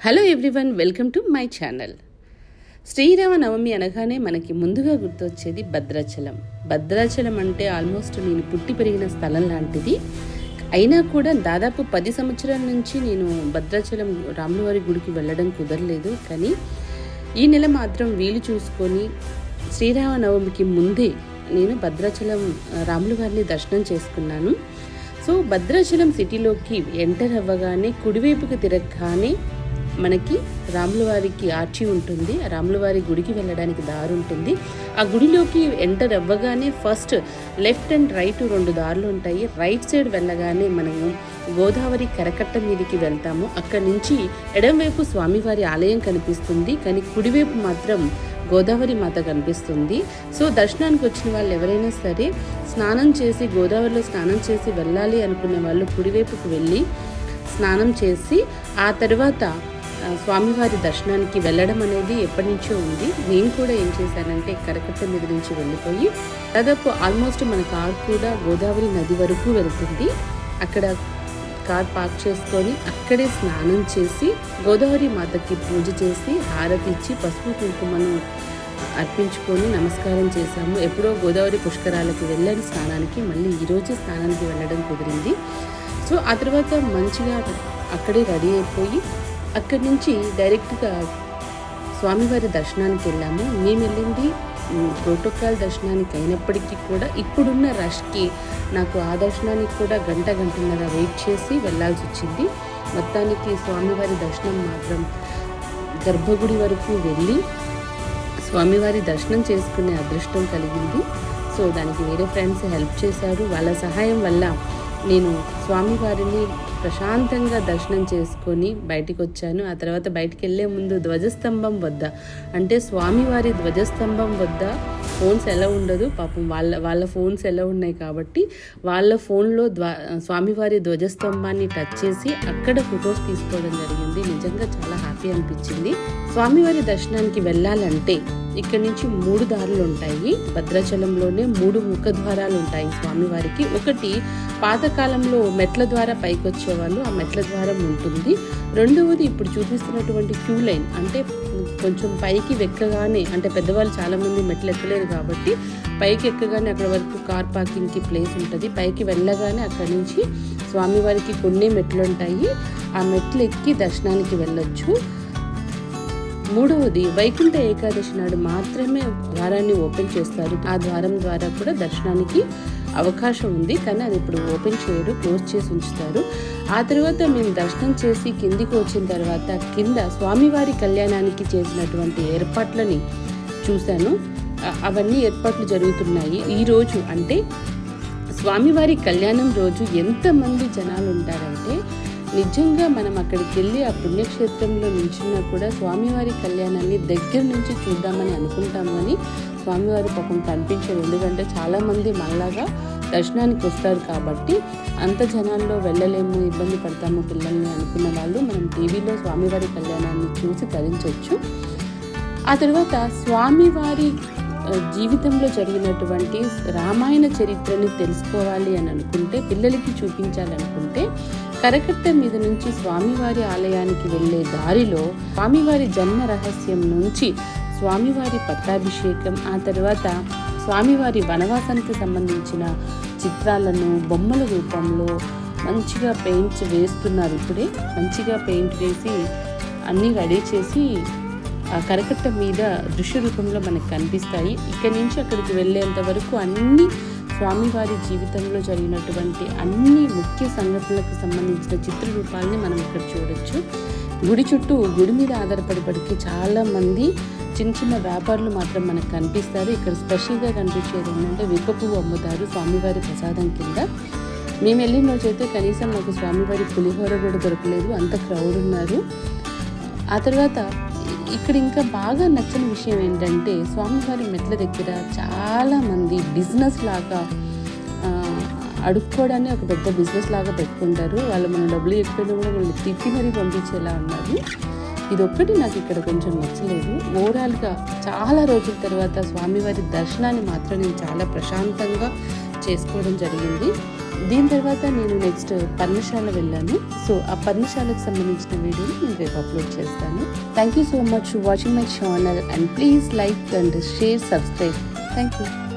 Hello everyone, welcome to my channel. Sriramanavami అనగానే మనకి ముందుగా గుర్తొచ్చేది భద్రాచలం. భద్రాచలం అంటే ఆల్మోస్ట్ నేను పుట్టి పెరిగిన స్థలం లాంటిది. అయినా కూడా దాదాపు 10 సంవత్సరాల నుంచి నేను భద్రాచలం రాములవారి గుడికి వెళ్ళడం కుదరలేదు. కానీ ఈ నెల మాత్రం వీలు చూసుకొని శ్రీరామనవమికి ముందే నేను భద్రాచలం రాములవారిని దర్శనం చేసుకున్నాను. సో భద్రాచలం సిటీలోకి ఎంటర్ అవ్వగానే కుడివైపుకి తిరగగానే మనకి రాములవారికి ఆర్చి ఉంటుంది. ఆ రాములవారి గుడికి వెళ్ళడానికి దారి ఉంటుంది. ఆ గుడిలోకి ఎంటర్ అవ్వగానే ఫస్ట్ లెఫ్ట్ అండ్ రైట్ 2 దారులు ఉంటాయి. రైట్ సైడ్ వెళ్ళగానే మనము గోదావరి కరకట్ట మీదకి వెళ్తాము. అక్కడి నుంచి ఎడంవైపు స్వామివారి ఆలయం కనిపిస్తుంది, కానీ కుడివైపు మాత్రం గోదావరి మాత కనిపిస్తుంది. సో దర్శనానికి వచ్చిన వాళ్ళు ఎవరైనా సరే స్నానం చేసి గోదావరిలో స్నానం చేసి వెళ్ళాలి అనుకునే వాళ్ళు కుడివైపుకు వెళ్ళి స్నానం చేసి ఆ తర్వాత స్వామివారి దర్శనానికి వెళ్ళడం అనేది ఎప్పటి నుంచో ఉంది. నేను కూడా ఏం చేశానంటే కరకట్ట మీద నుంచి వెళ్ళిపోయి దాదాపు ఆల్మోస్ట్ మన కార్ కూడా గోదావరి నది వరకు వెళ్తుంది. అక్కడ కార్ పార్క్ చేసుకొని అక్కడే స్నానం చేసి గోదావరి మాతకి పూజ చేసి హారతి ఇచ్చి పసుపు కుంకుమను అర్పించుకొని నమస్కారం చేశాము. ఎప్పుడో గోదావరి పుష్కరాలకి వెళ్ళని స్నానానికి మళ్ళీ ఈరోజు స్నానానికి వెళ్ళడం కుదిరింది. సో ఆ తర్వాత మంచిగా అక్కడే రెడీ అయిపోయి అక్కడి నుంచి డైరెక్ట్గా స్వామివారి దర్శనానికి వెళ్ళాము. మేము వెళ్ళింది ప్రోటోకాల్ దర్శనానికి అయినప్పటికీ కూడా ఇప్పుడున్న రష్కి నాకు ఆ దర్శనానికి కూడా గంటన్నర వెయిట్ చేసి వెళ్ళాల్సి వచ్చింది. మొత్తానికి స్వామివారి దర్శనం మాత్రం గర్భగుడి వరకు వెళ్ళి స్వామివారి దర్శనం చేసుకునే అదృష్టం కలిగింది. సో దానికి వేరే ఫ్రెండ్స్ హెల్ప్ చేశారు. వాళ్ళ సహాయం వల్ల నేను స్వామివారిని ప్రశాంతంగా దర్శనం చేసుకొని బయటికి వచ్చాను. ఆ తర్వాత బయటికి వెళ్ళే ముందు ధ్వజస్తంభం వద్ద, అంటే స్వామివారి ధ్వజస్తంభం వద్ద ఫోన్స్ ఎలా ఉండదు, పాపం వాళ్ళ ఫోన్స్ ఎలా ఉన్నాయి కాబట్టి వాళ్ళ ఫోన్లో స్వామివారి ధ్వజస్తంభాన్ని టచ్ చేసి అక్కడ ఫొటోస్ తీసుకోవడం జరిగింది. నిజంగా చాలా హ్యాపీ అనిపించింది. స్వామివారి దర్శనానికి వెళ్ళాలంటే ఇక్కడ నుంచి 3 దారులు ఉంటాయి. భద్రాచలంలోనే 3 ముఖద్వారాలు ఉంటాయి స్వామివారికి. ఒకటి పాతకాలంలో మెట్ల ద్వారా పైకి వచ్చేవాళ్ళు, ఆ మెట్ల ద్వారం ఉంటుంది. రెండవది ఇప్పుడు చూపిస్తున్నటువంటి క్యూ లైన్, అంటే కొంచెం పైకి ఎక్కగానే, అంటే పెద్దవాళ్ళు చాలామంది మెట్లు ఎక్కలేరు కాబట్టి పైకి ఎక్కగానే అక్కడ వరకు కార్ పార్కింగ్కి ప్లేస్ ఉంటుంది. పైకి వెళ్ళగానే అక్కడి నుంచి స్వామివారికి కొన్ని మెట్లు ఉంటాయి. ఆ మెట్లు ఎక్కి దర్శనానికి వెళ్ళొచ్చు. మూడవది వైకుంఠ ఏకాదశి నాడు మాత్రమే ద్వారాన్ని ఓపెన్ చేస్తారు. ఆ ద్వారం ద్వారా కూడా దర్శనానికి అవకాశం ఉంది, కానీ అది ఇప్పుడు ఓపెన్ చేయరు, క్లోజ్ చేసి ఉంచుతారు. ఆ తర్వాత మేము దర్శనం చేసి కిందికి వచ్చిన తర్వాత కింద స్వామివారి కళ్యాణానికి చేసినటువంటి ఏర్పాట్లని చూశాను. అవన్నీ ఏర్పాట్లు జరుగుతున్నాయి. ఈరోజు అంటే స్వామివారి కళ్యాణం రోజు ఎంతమంది జనాలు ఉంటారంటే నిజంగా మనం అక్కడికి వెళ్ళి ఆ పుణ్యక్షేత్రంలో నిల్చున్నా కూడా స్వామివారి కళ్యాణాన్ని దగ్గర నుంచి చూద్దామని అనుకుంటాము, అని స్వామివారి పాపం కనిపించదు. ఎందుకంటే చాలామంది మనలాగా దర్శనానికి వస్తారు కాబట్టి అంత జనాల్లో వెళ్ళలేము, ఇబ్బంది పడతాము పిల్లల్ని అనుకున్న వాళ్ళు మనం టీవీలో స్వామివారి కళ్యాణాన్ని చూసి తరించవచ్చు. ఆ తర్వాత స్వామివారి జీవితంలో జరిగినటువంటి రామాయణ చరిత్రని తెలుసుకోవాలి అని అనుకుంటే, పిల్లలకి చూపించాలనుకుంటే కరకట్ట మీద నుంచి స్వామివారి ఆలయానికి వెళ్ళే దారిలో స్వామివారి జన్మ రహస్యం నుంచి స్వామివారి పట్టాభిషేకం, ఆ తర్వాత స్వామివారి వనవాసానికి సంబంధించిన చిత్రాలను బొమ్మల రూపంలో మంచిగా పెయింట్స్ వేస్తున్నారు. ఇప్పుడే మంచిగా పెయింట్ వేసి అన్నీ రెడీ చేసి ఆ కరకట్ట మీద దృశ్య రూపంలో మనకు కనిపిస్తాయి. ఇక్కడి నుంచి అక్కడికి వెళ్ళేంత వరకు అన్ని స్వామివారి జీవితంలో జరిగినటువంటి అన్ని ముఖ్య సంఘటనలకు సంబంధించిన చిత్ర రూపాలని మనం ఇక్కడ చూడొచ్చు. గుడి చుట్టూ గుడి మీద ఆధారపడి చాలామంది చిన్న వ్యాపారులు మాత్రం మనకు కనిపిస్తారు. ఇక్కడ స్పెషల్గా కనిపించేది ఏంటంటే వేప పువ్వు అమ్ముతారు స్వామివారి ప్రసాదం కింద. మేము వెళ్ళిన రోజైతే కనీసం నాకు స్వామివారి పులిహోర కూడా దొరకలేదు, అంత క్రౌడ్ ఉన్నారు. ఆ తర్వాత ఇక్కడ ఇంకా బాగా నచ్చిన విషయం ఏంటంటే స్వామివారి మెట్ల దగ్గర చాలామంది బిజినెస్ లాగా అడుక్కోవడాన్ని ఒక పెద్ద బిజినెస్ లాగా పెట్టుకుంటారు. వాళ్ళు మన డబ్బులు ఎక్కడైనా కూడా వాళ్ళు తిప్పి మరీ పంపించేలా ఉన్నారు. ఇదొక్కటి నాకు ఇక్కడ కొంచెం నచ్చలేదు. ఓవరాల్గా చాలా రోజుల తర్వాత స్వామివారి దర్శనాన్ని మాత్రం నేను చాలా ప్రశాంతంగా చేసుకోవడం జరిగింది. దీని తర్వాత నేను నెక్స్ట్ పర్ణశాల వెళ్ళాను. సో ఆ పర్ణశాలకు సంబంధించిన వీడియోని నేను రేపు అప్లోడ్ చేస్తాను. Thank you so much for watching my channel and please like and share, subscribe. Thank you.